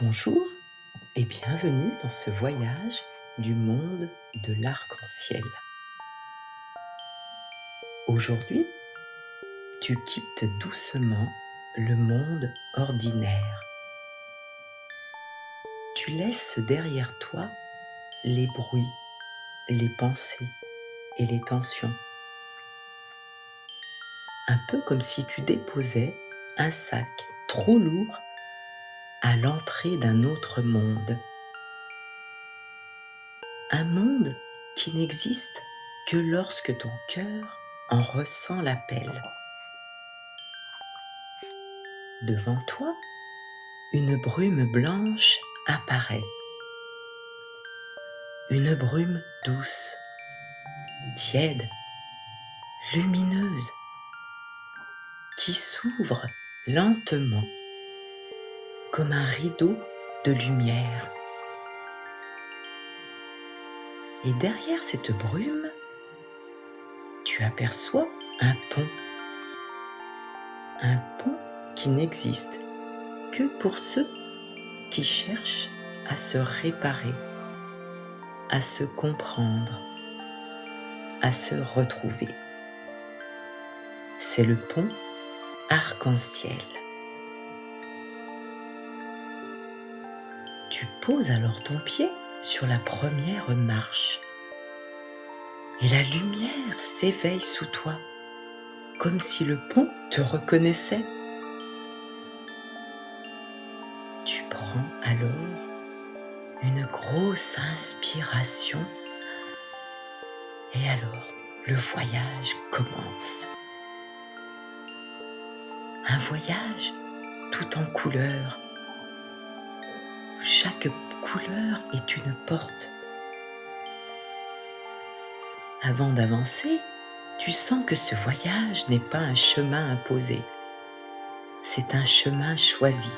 Bonjour et bienvenue dans ce voyage du monde de l'arc-en-ciel. Aujourd'hui, tu quittes doucement le monde ordinaire. Tu laisses derrière toi les bruits, les pensées et les tensions. Un peu comme si tu déposais un sac trop lourd à l'entrée d'un autre monde. Un monde qui n'existe que lorsque ton cœur en ressent l'appel. Devant toi, une brume blanche apparaît. Une brume douce, tiède, lumineuse, qui s'ouvre lentement comme un rideau de lumière. Et derrière cette brume, tu aperçois un pont. Un pont qui n'existe que pour ceux qui cherchent à se réparer, à se comprendre, à se retrouver. C'est le pont arc-en-ciel. Tu poses alors ton pied sur la première marche et la lumière s'éveille sous toi, comme si le pont te reconnaissait. Tu prends alors une grosse inspiration et alors le voyage commence. Un voyage tout en couleurs. Chaque couleur est une porte. Avant d'avancer, tu sens que ce voyage n'est pas un chemin imposé. C'est un chemin choisi,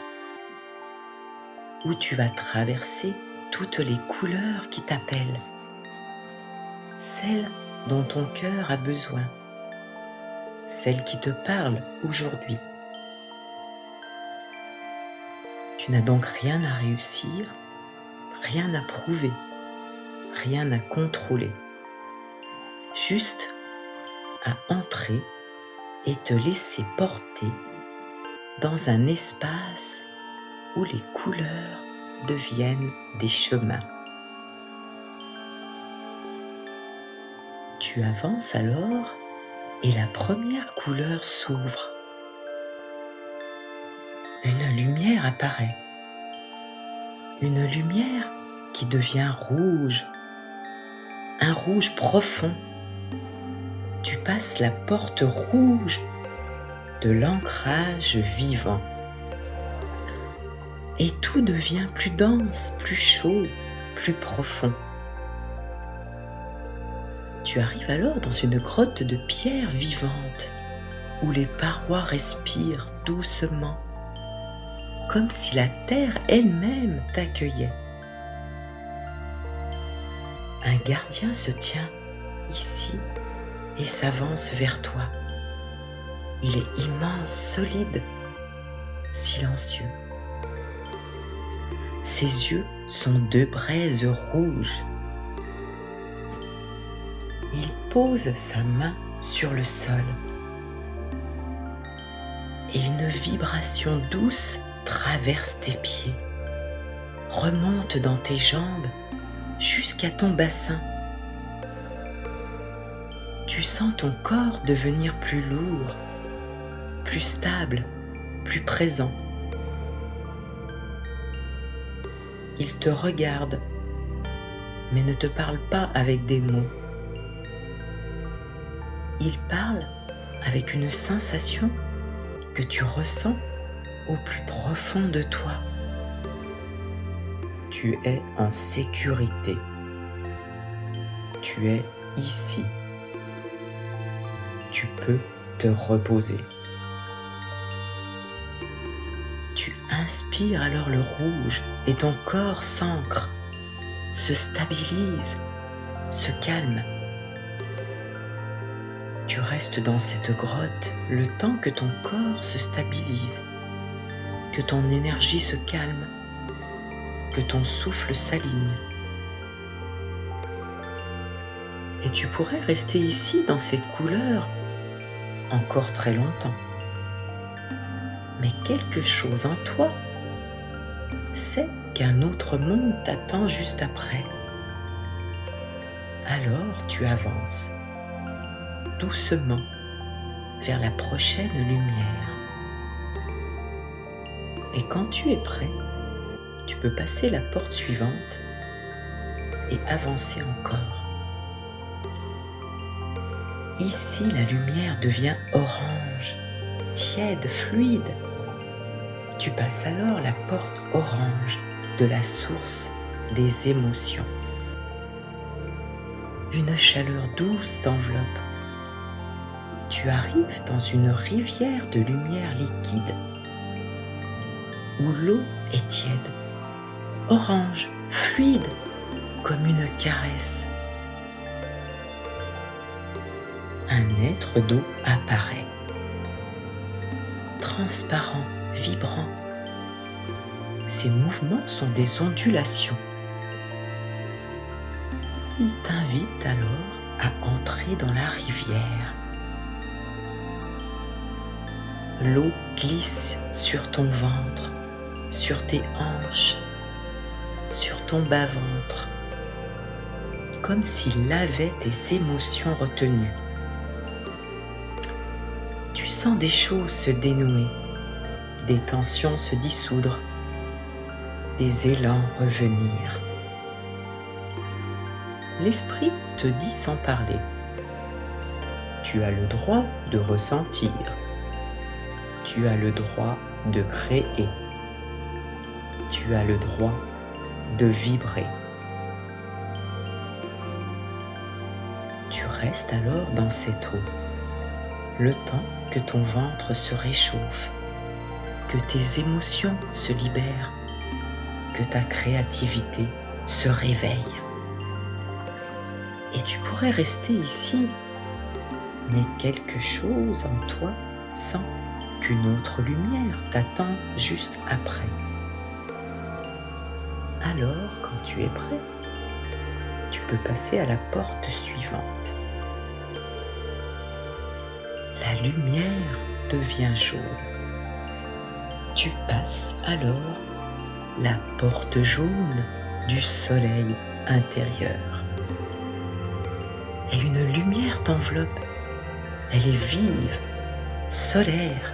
où tu vas traverser toutes les couleurs qui t'appellent, celles dont ton cœur a besoin, celles qui te parlent aujourd'hui. Tu n'as donc rien à réussir, rien à prouver, rien à contrôler, juste à entrer et te laisser porter dans un espace où les couleurs deviennent des chemins. Tu avances alors et la première couleur s'ouvre. Une lumière apparaît. Une lumière qui devient rouge. Un rouge profond. Tu passes la porte rouge de l'ancrage vivant. Et tout devient plus dense, plus chaud, plus profond. Tu arrives alors dans une grotte de pierre vivante où les parois respirent doucement, comme si la terre elle-même t'accueillait. Un gardien se tient ici et s'avance vers toi. Il est immense, solide, silencieux. Ses yeux sont deux braises rouges. Il pose sa main sur le sol et une vibration douce traverse tes pieds, remonte dans tes jambes jusqu'à ton bassin. Tu sens ton corps devenir plus lourd, plus stable, plus présent. Il te regarde, mais ne te parle pas avec des mots. Il parle avec une sensation que tu ressens au plus profond de toi. Tu es en sécurité. Tu es ici. Tu peux te reposer. Tu inspires alors le rouge et ton corps s'ancre, se stabilise, se calme. Tu restes dans cette grotte le temps que ton corps se stabilise, que ton énergie se calme. que ton souffle s'aligne. Et tu pourrais rester ici dans cette couleur encore très longtemps. Mais quelque chose en toi sait qu'un autre monde t'attend juste après. Alors tu avances doucement vers la prochaine lumière. Et quand tu es prêt, tu peux passer la porte suivante et avancer encore. Ici, la lumière devient orange, tiède, fluide. Tu passes alors la porte orange de la source des émotions. Une chaleur douce t'enveloppe. Tu arrives dans une rivière de lumière liquide où l'eau est tiède, orange, fluide, comme une caresse. Un être d'eau apparaît, transparent, vibrant. Ses mouvements sont des ondulations. Il t'invite alors à entrer dans la rivière. L'eau glisse sur ton ventre, sur tes hanches, sur ton bas-ventre, comme s'il lavait tes émotions retenues. Tu sens des choses se dénouer, des tensions se dissoudre, des élans revenir. L'esprit te dit sans parler: tu as le droit de ressentir, tu as le droit de créer, tu as le droit de vibrer. Tu restes alors dans cette eau, le temps que ton ventre se réchauffe, que tes émotions se libèrent, que ta créativité se réveille. Et tu pourrais rester ici, mais quelque chose en toi sent qu'une autre lumière t'attend juste après. Alors, quand tu es prêt, tu peux passer à la porte suivante. La lumière devient jaune. Tu passes alors la porte jaune du soleil intérieur. Et une lumière t'enveloppe. Elle est vive, solaire.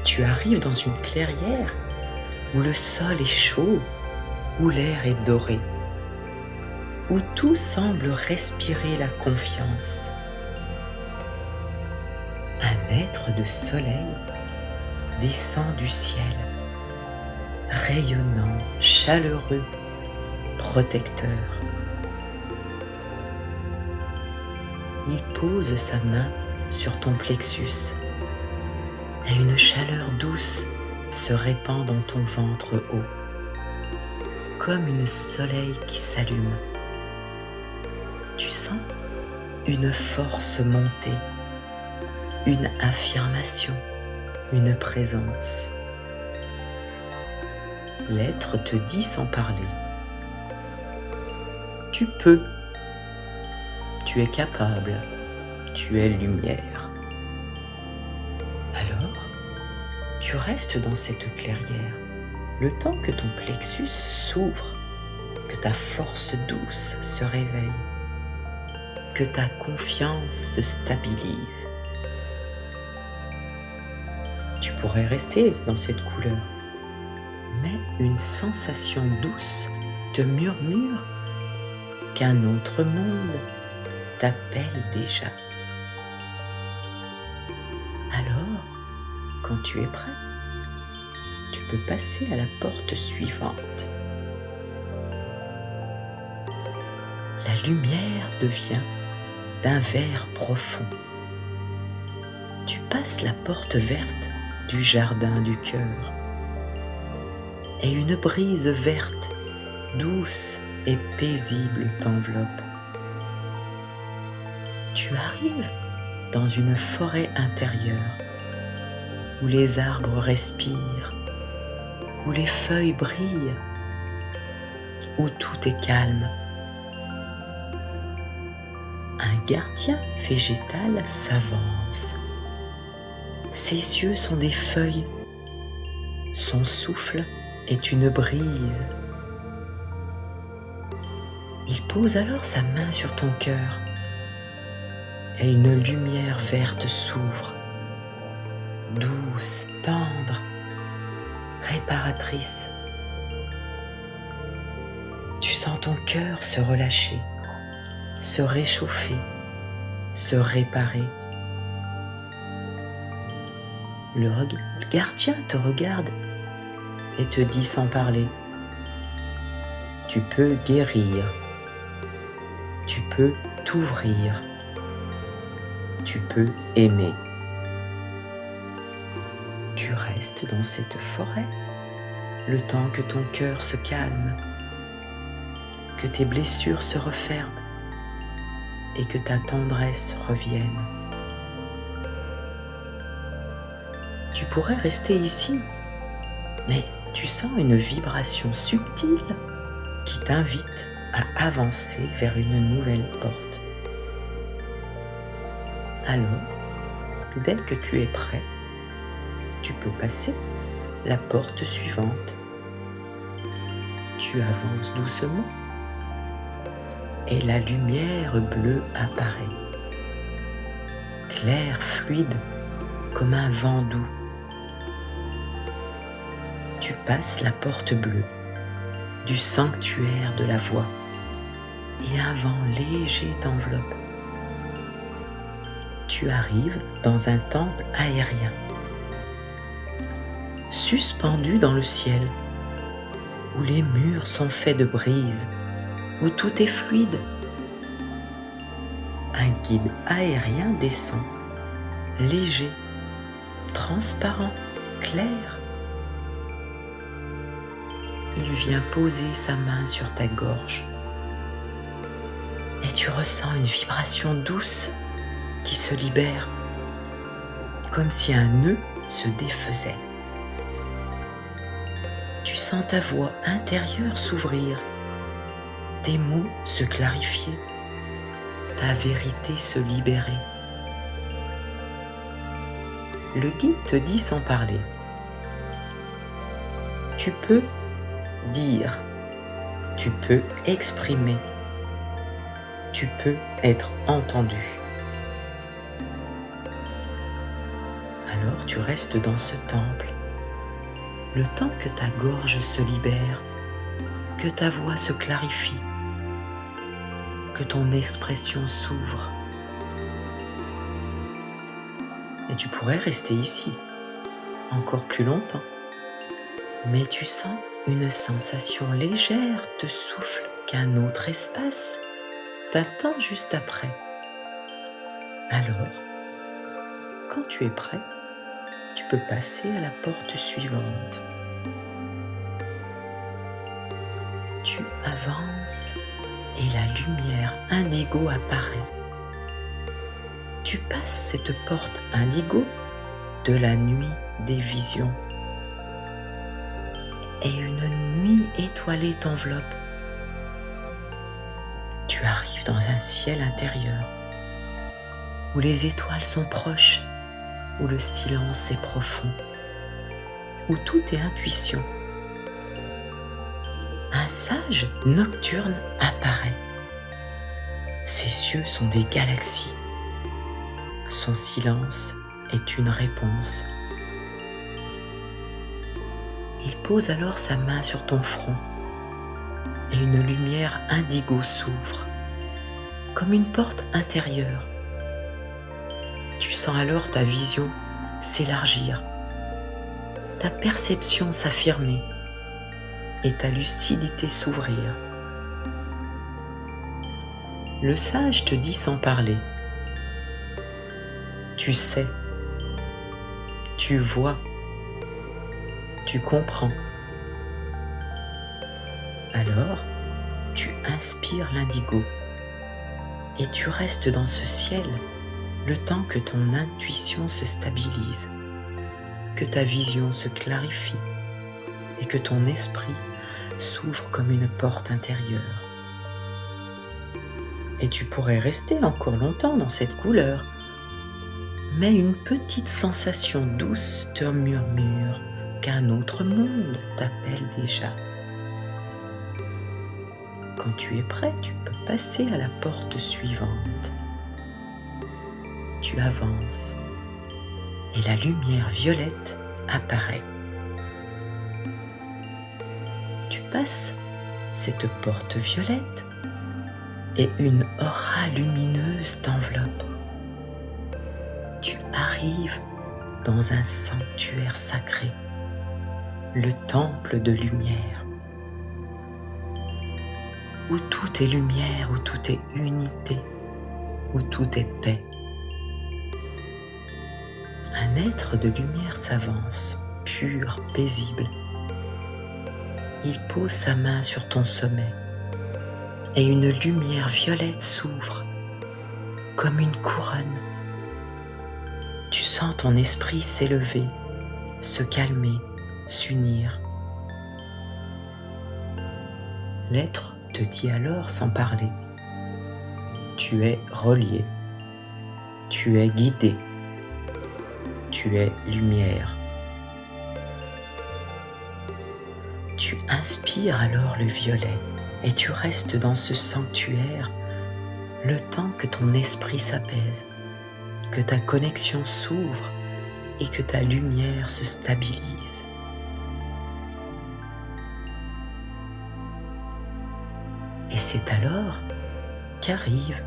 Tu arrives dans une clairière où le sol est chaud, où l'air est doré, où tout semble respirer la confiance. Un être de soleil descend du ciel, rayonnant, chaleureux, protecteur. Il pose sa main sur ton plexus et une chaleur douce se répand dans ton ventre haut, comme une soleil qui s'allume. Tu sens une force monter, une affirmation, une présence. L'être te dit sans parler: tu peux, tu es capable, tu es lumière. Alors, tu restes dans cette clairière, le temps que ton plexus s'ouvre, que ta force douce se réveille, que ta confiance se stabilise. Tu pourrais rester dans cette couleur, mais une sensation douce te murmure qu'un autre monde t'appelle déjà. Alors, quand tu es prêt, tu peux passer à la porte suivante. La lumière devient d'un vert profond. Tu passes la porte verte du jardin du cœur et une brise verte, douce et paisible t'enveloppe. Tu arrives dans une forêt intérieure où les arbres respirent, où les feuilles brillent où tout est calme. Un gardien végétal s'avance. Ses yeux sont des feuilles. Son souffle est une brise. Il pose alors sa main sur ton cœur et une lumière verte s'ouvre, douce, tendre, réparatrice. Tu sens ton cœur se relâcher, se réchauffer, se réparer. Le gardien te regarde et te dit sans parler: tu peux guérir, tu peux t'ouvrir, tu peux aimer. Tu restes dans cette forêt le temps que ton cœur se calme, que tes blessures se referment et que ta tendresse revienne. Tu pourrais rester ici, mais tu sens une vibration subtile qui t'invite à avancer vers une nouvelle porte. Alors, dès que tu es prêt, tu peux passer la porte suivante. Tu avances doucement et la lumière bleue apparaît, claire, fluide, comme un vent doux. Tu passes la porte bleue du sanctuaire de la voix et un vent léger t'enveloppe. Tu arrives dans un temple aérien, suspendu dans le ciel, où les murs sont faits de brise, où tout est fluide. Un guide aérien descend, léger, transparent, clair. Il vient poser sa main sur ta gorge et tu ressens une vibration douce qui se libère, comme si un nœud se défaisait. Tu sens ta voix intérieure s'ouvrir, tes mots se clarifier, ta vérité se libérer. Le guide te dit sans parler: tu peux dire, tu peux exprimer, tu peux être entendu. Alors tu restes dans ce temple, le temps que ta gorge se libère, que ta voix se clarifie, que ton expression s'ouvre. Et tu pourrais rester ici encore plus longtemps, mais tu sens une sensation légère de souffle qu'un autre espace t'attend juste après. Alors, quand tu es prêt, tu peux passer à la porte suivante. Tu avances et la lumière indigo apparaît. Tu passes cette porte indigo de la nuit des visions. Et une nuit étoilée t'enveloppe. Tu arrives dans un ciel intérieur où les étoiles sont proches, où le silence est profond, où tout est intuition. Un sage nocturne apparaît. Ses yeux sont des galaxies. Son silence est une réponse. Il pose alors sa main sur ton front et une lumière indigo s'ouvre, comme une porte intérieure. Tu sens alors ta vision s'élargir, ta perception s'affirmer et ta lucidité s'ouvrir. Le sage te dit sans parler: tu sais, tu vois, tu comprends. Alors, tu inspires l'indigo et tu restes dans ce ciel le temps que ton intuition se stabilise, que ta vision se clarifie et que ton esprit s'ouvre comme une porte intérieure. Et tu pourrais rester encore longtemps dans cette couleur, mais une petite sensation douce te murmure qu'un autre monde t'appelle déjà. Quand tu es prêt, tu peux passer à la porte suivante. Tu avances et la lumière violette apparaît. Tu passes cette porte violette et une aura lumineuse t'enveloppe. Tu arrives dans un sanctuaire sacré, le temple de lumière, où tout est lumière, où tout est unité, où tout est paix. Un être de lumière s'avance, pur, paisible. Il pose sa main sur ton sommet et une lumière violette s'ouvre comme une couronne. Tu sens ton esprit s'élever, se calmer, s'unir. L'être te dit alors sans parler: tu es relié, tu es guidé, tu es lumière. Tu inspires alors le violet et tu restes dans ce sanctuaire le temps que ton esprit s'apaise, que ta connexion s'ouvre et que ta lumière se stabilise. Et c'est alors qu'arrive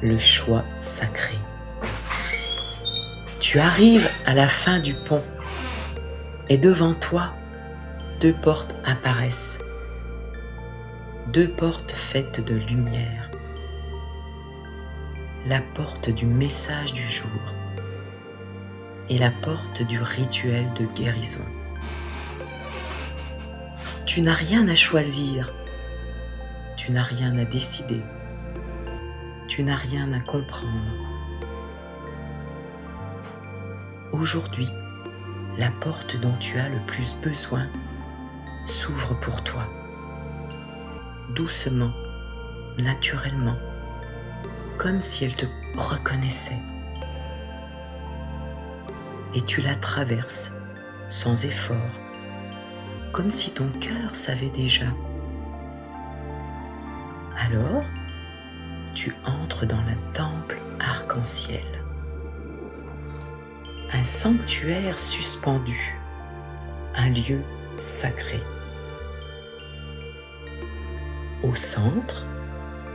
le choix sacré. Tu arrives à la fin du pont et devant toi, 2 portes apparaissent. 2 portes faites de lumière. La porte du message du jour et la porte du rituel de guérison. Tu n'as rien à choisir, tu n'as rien à décider, tu n'as rien à comprendre. Aujourd'hui, la porte dont tu as le plus besoin s'ouvre pour toi, doucement, naturellement, comme si elle te reconnaissait. Et tu la traverses sans effort, comme si ton cœur savait déjà. Alors, tu entres dans le temple arc-en-ciel, un sanctuaire suspendu, un lieu sacré. Au centre,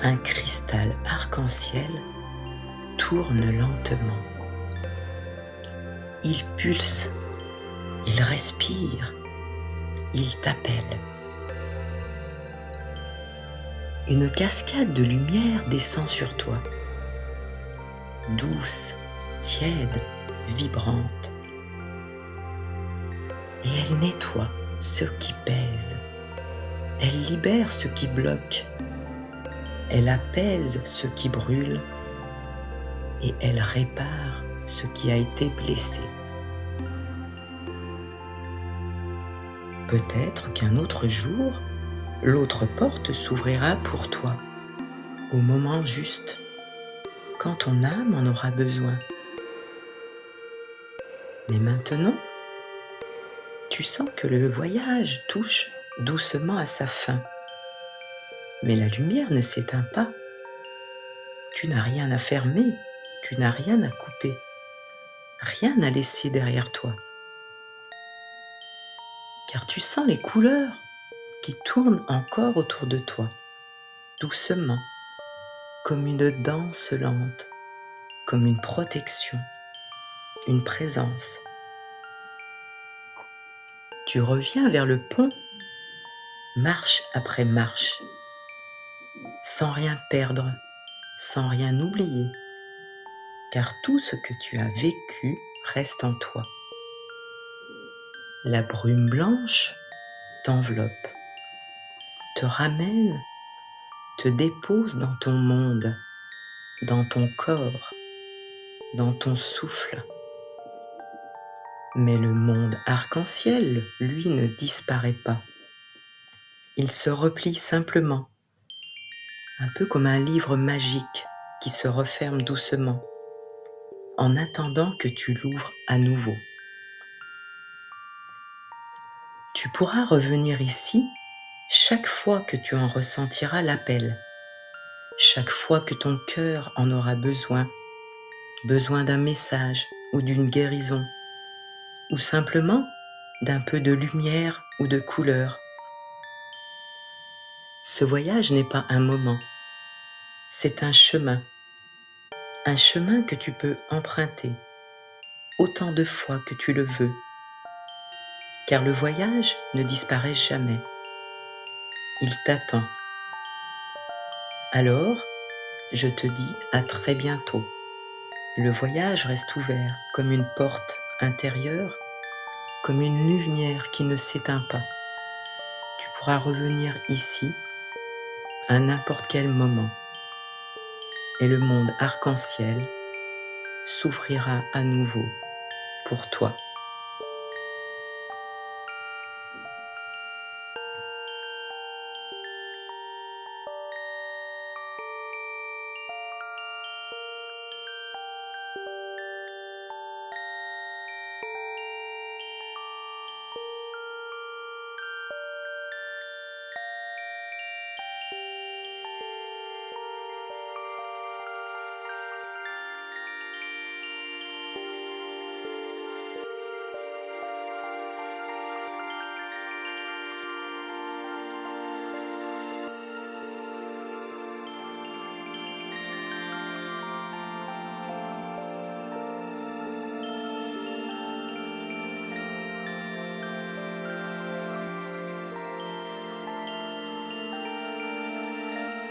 un cristal arc-en-ciel tourne lentement. Il pulse, il respire, il t'appelle. Une cascade de lumière descend sur toi, douce, tiède, vibrante. Et elle nettoie ce qui pèse. Elle libère ce qui bloque. Elle apaise ce qui brûle. Et elle répare ce qui a été blessé. Peut-être qu'un autre jour, l'autre porte s'ouvrira pour toi, au moment juste, quand ton âme en aura besoin. Mais maintenant, tu sens que le voyage touche doucement à sa fin. Mais la lumière ne s'éteint pas. Tu n'as rien à fermer, tu n'as rien à couper, rien à laisser derrière toi. Car tu sens les couleurs qui tournent encore autour de toi, doucement, comme une danse lente, comme une protection, une présence. Tu reviens vers le pont, marche après marche, sans rien perdre, sans rien oublier, car tout ce que tu as vécu reste en toi. La brume blanche t'enveloppe, te ramène, te dépose dans ton monde, dans ton corps, dans ton souffle. Mais le monde arc-en-ciel, lui, ne disparaît pas. Il se replie simplement, un peu comme un livre magique qui se referme doucement, en attendant que tu l'ouvres à nouveau. Tu pourras revenir ici chaque fois que tu en ressentiras l'appel, chaque fois que ton cœur en aura besoin d'un message ou d'une guérison, ou simplement d'un peu de lumière ou de couleur. Ce voyage n'est pas un moment, c'est un chemin que tu peux emprunter autant de fois que tu le veux, car le voyage ne disparaît jamais, il t'attend. Alors, je te dis à très bientôt. Le voyage reste ouvert comme une porte intérieure, comme une lumière qui ne s'éteint pas. Tu pourras revenir ici à n'importe quel moment et le monde arc-en-ciel s'ouvrira à nouveau pour toi.